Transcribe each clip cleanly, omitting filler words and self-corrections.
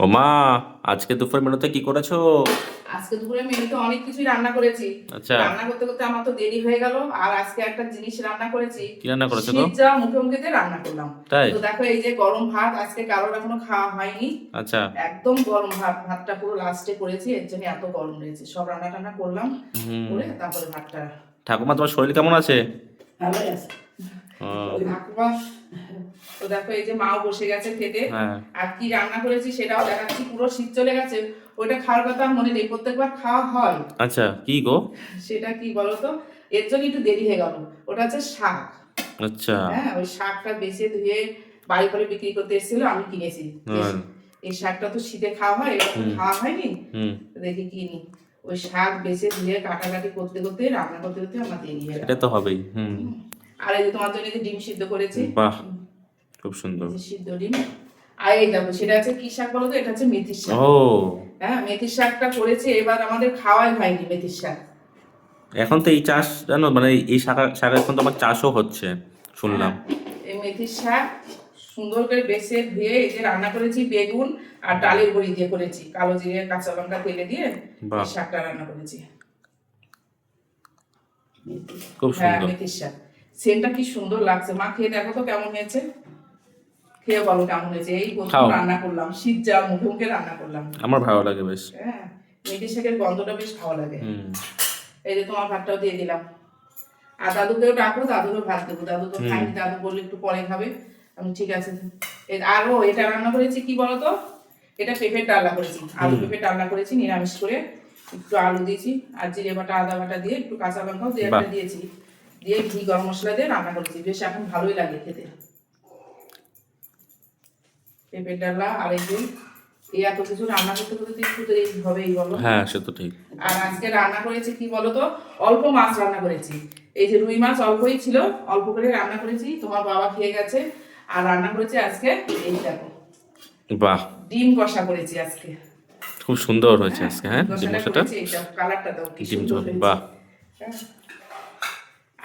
ও মা, আজকে দুপুর মেনুতে কি করেছো? আজকে দুপুরে মেনুতে অনেক কিছুই রান্না করেছি। আচ্ছা। রান্না করতে করতে আমার তো দেরি হয়ে গেল। আর আজকে একটা জিনিস রান্না করেছি, কি রান্না করেছো গো? সিজ্জা মুখে মুখে দিয়ে রান্না করলাম। তাই? তো দেখো এই যে গরম ভাত, আজকে কারোর এখনো খাওয়া হয়নি। আচ্ছা। একদম গরম ভাত, ভাতটা পুরো লাস্টে করেছি, এর জন্য এত গরম রয়েছে। সব রান্না টান্না করলাম, হুম। করে তারপরে ভাতটা। ঠাকুমা, তোমার শরীর কেমন আছে? ভালো আছে ও। ঠাকুমা। তো দেখো এই যে মাও বসে গেছে খেতে। হ্যাঁ। আর কি রান্না করেছি সেটাও দেখাচ্ছি। পুরো শীত চলে গেছে, ওইটা খাওয়ার কথা মনে নেই, প্রত্যেকবার খাওয়া হয়। আচ্ছা, কি গো? সেটা কি বলতো, এর জন্য একটু দেরি হয়ে গেল। ওটা হচ্ছে শাক। আচ্ছা। হ্যাঁ, ওই শাকটা বেছে ধুয়ে বাড়ি করে বিক্রি করতে এসেছিল, আমি কিনেছি। হ্যাঁ। এই শাকটা তো শীতে খাওয়া হয়, এটা তো খাওয়া হয়নি। দেখি কিনি। ওই শাক বেছে ধুয়ে কাটাকাটি করতে করতে, রান্না করতে করতে আমার দেরি হয়ে এটা গেল। তো হবেই। আর এই যে তোমার জন্য যে ডিম সিদ্ধ করেছি। বাহ, খুব সুন্দর। এই যে সিদ্ধ ডিম। আর এই দেখো, সেটা হচ্ছে কি শাক বলো তো? এটা হচ্ছে মেথির শাক। ও। হ্যাঁ, মেথির শাকটা করেছি, এবার আমাদের খাওয়াই হয়নি মেথির শাক। এখন তো এই চাষ জানো, মানে এই শাক এখন তো আমার চাষও হচ্ছে শুনলাম। এই মেথির শাক সুন্দর করে বেছে ধুয়ে এই যে রান্না করেছি, বেগুন আর ডালের বড়ি দিয়ে করেছি, কালো জিরে কাঁচা লঙ্কা তেলে দিয়ে বাহ, এই শাকটা রান্না করেছি। খুব হ্যাঁ, সুন্দর। মেথির শাক সেন্টটা কি সুন্দর লাগছে। মা খেয়ে দেখো তো কেমন হয়েছে, খেয়ে বলো কেমন হয়েছে। এই প্রথম খাও। রান্না করলাম, সিজ্জা মুখে মুখে রান্না করলাম। আমার ভালো লাগে বেশ। হ্যাঁ, মেথির শাকের গন্ধটা বেশ ভালো লাগে। এই যে তোমার ভাতটাও দিয়ে দিলাম। আর দাদুকেও ডাকো, দাদুকেও ভাত দেবো। দাদু তো খাইনি, দাদু বললে একটু পরে খাবে। আমি ঠিক আছে। আরও এটা রান্না করেছি কি বলতো, এটা পেঁপের ডালনা করেছি, আলু পেঁপের ডালনা করেছি নিরামিষ করে। একটু আলু দিয়েছি আর জিরে বাটা আদা বাটা দিয়ে একটু কাঁচা লঙ্কাও দিয়ে একটা দিয়েছি, দিয়ে ঘি গরম মশলা দিয়ে রান্না করেছি। বেশ এখন ভালোই লাগে খেতে পেঁপের ডালনা। আর এই যে এই এত কিছু রান্না করতে করতে একটু তো এই হবেই বলো। হ্যাঁ, সে তো ঠিক। আর আজকে রান্না করেছি কি বলতো, অল্প মাছ রান্না করেছি। এই যে রুই মাছ অল্পই ছিল, অল্প করে রান্না করেছি, তোমার বাবা খেয়ে গেছে। আর রান্না করেছি আজকে এই দেখো, বাহ, ডিম কষা করেছি আজকে। খুব সুন্দর হয়েছে আজকে। হ্যাঁ, ডিম কষাটা কষাটা। করেছি, এইটা কালারটা দাও কি ডিম সুন্দর ঝোল, হয়েছে। বাহ। হ্যাঁ।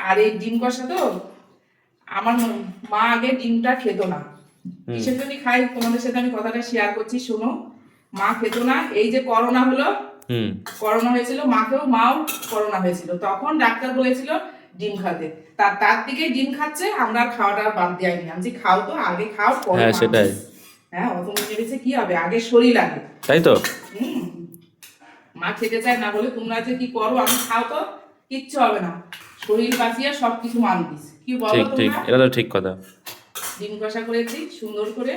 আর এই ডিম কষা তো আমার মা আগে ডিমটা খেত না। কিসের জন্য খাই তোমাদের সাথে আমি কথাটা শেয়ার করছি, শোনো। মা খেত না, এই যে করোনা হলো, করোনা হয়েছিল, মাও করোনা হয়েছিল, তখন ডাক্তার বলেছিল ডিম খাতে। তার থেকে ডিম খাচ্ছে, আমরা খাওয়াটা বাদ দেয়নি। আমি খাও তো, আগে খাও পরে। হ্যাঁ, সেটাই। হ্যাঁ, অত মেরেছে কি হবে, আগে শরীর লাগে। তাই তো। মা খেতে চায় না বলে তোমরা যে কি করো, আমি খাও তো কিচ্ছু হবে না, শরীর বাঁচিয়ে সবকিছু মানবিস, কি বলো ঠিক ঠিক, তোমরা? এটা তো ঠিক কথা। ডিম কষা করেছি সুন্দর করে।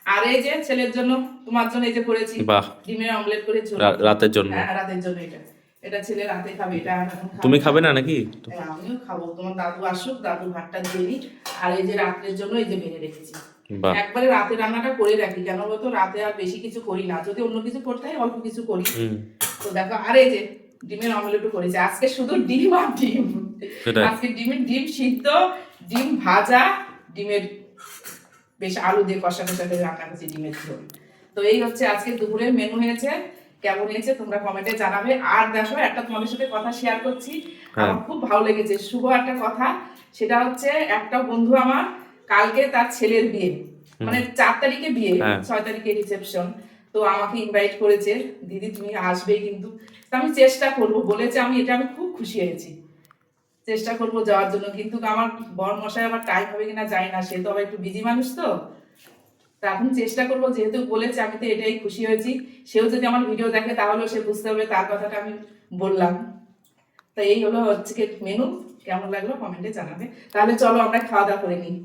আর এই যে ছেলের জন্য, তোমার জন্য এই যে করেছি, বাহ, ডিমের অমলেট করে ঝোল। রাতের জন্য। হ্যাঁ, রাতের জন্য এটা। এটা ছেলে রাতে খাবে, এটা এখন তুমি খাবে না নাকি? হ্যাঁ, আমিও খাবো। তোমার দাদু আসুক, দাদু ভাতটা দিয়ে দিই। আর এই যে রাত্রের জন্য এই যে বেড়ে রেখেছি। একবারে রাতে রান্নাটা করে রাখি, কেন বলতো রাতে আর বেশি কিছু করি না, যদি অন্য কিছু করতে হয় অল্প কিছু করি। তো দেখো, আর এই যে ডিমের অমলেটও করেছি আজকে, শুধু ডিম আর ডিম। আজকে ডিম সিদ্ধ, ডিম ভাজা, ডিমের বেশ আলু দিয়ে কষা কষা করে রান্না করছি, ডিমের ঝোল। তো এই হচ্ছে আজকে দুপুরের মেনু হয়েছে। কেমন হয়েছে তোমরা কমেন্টে জানাবে। আর দেখো, একটা তোমাদের সাথে কথা শেয়ার করছি, আমার খুব ভালো লেগেছে, শুভ একটা কথা। সেটা হচ্ছে একটা বন্ধু আমার কালকে তার ছেলের বিয়ে, মানে 4 তারিখে বিয়ে, 6 তারিখে রিসেপশন। তো আমাকে ইনভাইট করেছে, দিদি তুমি আসবে কিন্তু। তো আমি চেষ্টা করবো বলেছে, আমি খুব খুশি হয়েছি। চেষ্টা করবো যাওয়ার জন্য, কিন্তু আমার বর মশাই আবার টাইম হবে কিনা জানি না, সে তো আবার একটু বিজি মানুষ তো। তা এখন চেষ্টা করবো, যেহেতু বলেছে আমি তো এটাই খুশি হয়েছি। সেও যদি আমার ভিডিও দেখে তাহলেও সে বুঝতে পারবে তার কথাটা আমি বললাম। তো এই হলো হচ্ছে মেনু। কেমন লাগলো কমেন্টে জানাবে। তাহলে চলো আমরা খাওয়া দাওয়া করে নিই।